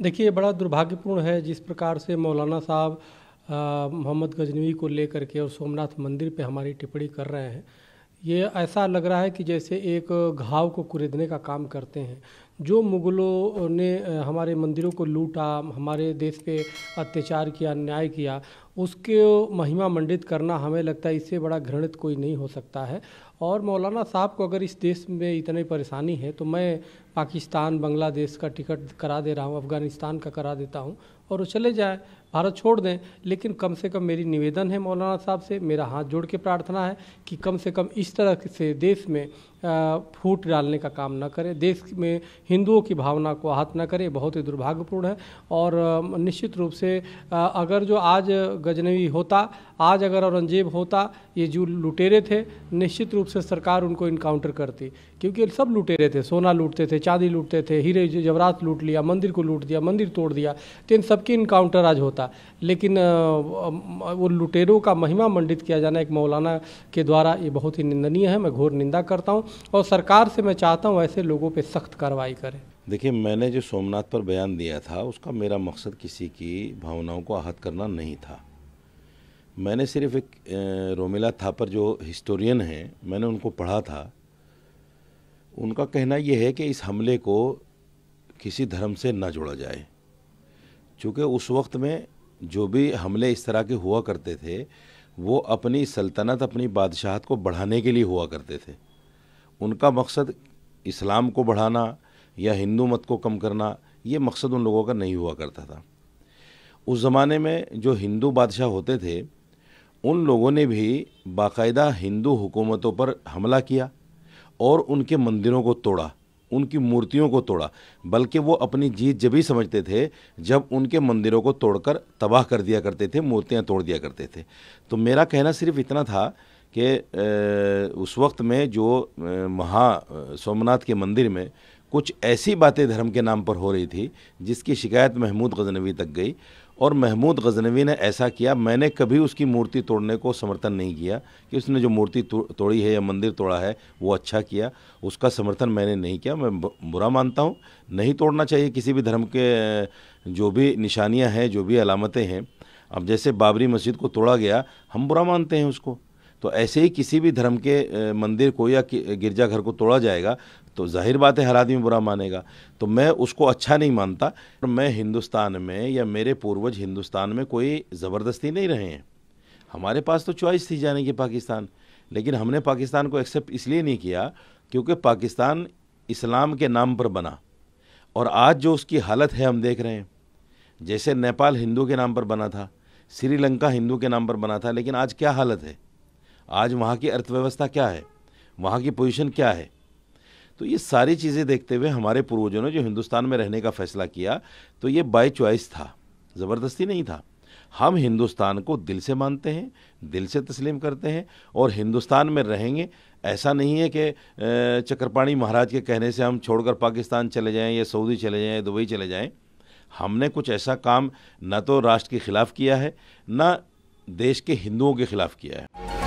देखिए, बड़ा दुर्भाग्यपूर्ण है जिस प्रकार से मौलाना साहब मोहम्मद गजनवी को लेकर के और सोमनाथ मंदिर पे हमारी टिप्पणी कर रहे हैं। ये ऐसा लग रहा है कि जैसे एक घाव को कुरेदने का काम करते हैं। जो मुग़लों ने हमारे मंदिरों को लूटा, हमारे देश पे अत्याचार किया, अन्याय किया, उसके महिमा मंडित करना हमें लगता है इससे बड़ा घृणित कोई नहीं हो सकता है। और मौलाना साहब को अगर इस देश में इतनी परेशानी है तो मैं पाकिस्तान, बांग्लादेश का टिकट करा दे रहा हूँ, अफ़गानिस्तान का करा देता हूँ और वो चले जाए, भारत छोड़ दें। लेकिन कम से कम मेरी निवेदन है मौलाना साहब से, मेरा हाथ जोड़ के प्रार्थना है कि कम से कम इस तरह से देश में फूट डालने का काम न करें, देश में हिंदुओं की भावना को आहत न करें। बहुत ही दुर्भाग्यपूर्ण है। और निश्चित रूप से अगर जो आज गजनवी होता, आज अगर औरंगजेब होता, ये जो लुटेरे थे, निश्चित रूप से सरकार उनको इनकाउंटर करती, क्योंकि सब लुटेरे थे। सोना लूटते थे, चांदी लूटते थे, हीरे जवाहरात लूट लिया, मंदिर को लूट दिया, मंदिर तोड़ दिया, तो इन सबकी इनकाउंटर आज होता। लेकिन वो लुटेरों का महिमा मंडित किया जाना एक मौलाना के द्वारा, ये बहुत ही निंदनीय है। मैं घोर निंदा करता हूँ और सरकार से मैं चाहता हूँ ऐसे लोगों पे सख्त कार्रवाई करें। देखिए, मैंने जो सोमनाथ पर बयान दिया था उसका मेरा मकसद किसी की भावनाओं को आहत करना नहीं था। मैंने सिर्फ एक रोमिला थापर जो हिस्टोरियन हैं, मैंने उनको पढ़ा था। उनका कहना यह है कि इस हमले को किसी धर्म से न जोड़ा जाए, क्योंकि उस वक्त में जो भी हमले इस तरह के हुआ करते थे वो अपनी सल्तनत, अपनी बादशाहत को बढ़ाने के लिए हुआ करते थे। उनका मकसद इस्लाम को बढ़ाना या हिंदू मत को कम करना, ये मकसद उन लोगों का नहीं हुआ करता था। उस ज़माने में जो हिंदू बादशाह होते थे उन लोगों ने भी बाकायदा हिंदू हुकूमतों पर हमला किया और उनके मंदिरों को तोड़ा, उनकी मूर्तियों को तोड़ा। बल्कि वो अपनी जीत जब ही समझते थे जब उनके मंदिरों को तोड़कर तबाह कर दिया करते थे, मूर्तियां तोड़ दिया करते थे। तो मेरा कहना सिर्फ इतना था कि उस वक्त में जो सोमनाथ के मंदिर में कुछ ऐसी बातें धर्म के नाम पर हो रही थी जिसकी शिकायत महमूद गजनवी तक गई, और महमूद गजनवी ने ऐसा किया। मैंने कभी उसकी मूर्ति तोड़ने को समर्थन नहीं किया कि उसने जो मूर्ति तोड़ी है या मंदिर तोड़ा है वो अच्छा किया, उसका समर्थन मैंने नहीं किया। मैं बुरा मानता हूँ, नहीं तोड़ना चाहिए किसी भी धर्म के जो भी निशानियाँ हैं, जो भी अलामतें हैं। अब जैसे बाबरी मस्जिद को तोड़ा गया, हम बुरा मानते हैं उसको, तो ऐसे ही किसी भी धर्म के मंदिर को या गिरजाघर को तोड़ा जाएगा तो जाहिर बात है हर आदमी बुरा मानेगा। तो मैं उसको अच्छा नहीं मानता। मैं हिंदुस्तान में या मेरे पूर्वज हिंदुस्तान में कोई ज़बरदस्ती नहीं रहे हैं। हमारे पास तो चॉइस थी जाने की पाकिस्तान, लेकिन हमने पाकिस्तान को एक्सेप्ट इसलिए नहीं किया क्योंकि पाकिस्तान इस्लाम के नाम पर बना। और आज जो उसकी हालत है हम देख रहे हैं। जैसे नेपाल हिंदू के नाम पर बना था, श्रीलंका हिंदू के नाम पर बना था, लेकिन आज क्या हालत है, आज वहाँ की अर्थव्यवस्था क्या है, वहाँ की पोजीशन क्या है। तो ये सारी चीज़ें देखते हुए हमारे पूर्वजों ने जो हिंदुस्तान में रहने का फ़ैसला किया तो ये बाय चॉइस था, ज़बरदस्ती नहीं था। हम हिंदुस्तान को दिल से मानते हैं, दिल से तस्लीम करते हैं और हिंदुस्तान में रहेंगे। ऐसा नहीं है कि चक्रपाणी महाराज के कहने से हम छोड़कर पाकिस्तान चले जाएं या सऊदी चले जाएं, दुबई चले जाएं। हमने कुछ ऐसा काम न तो राष्ट्र के ख़िलाफ़ किया है, न देश के हिंदुओं के ख़िलाफ़ किया है।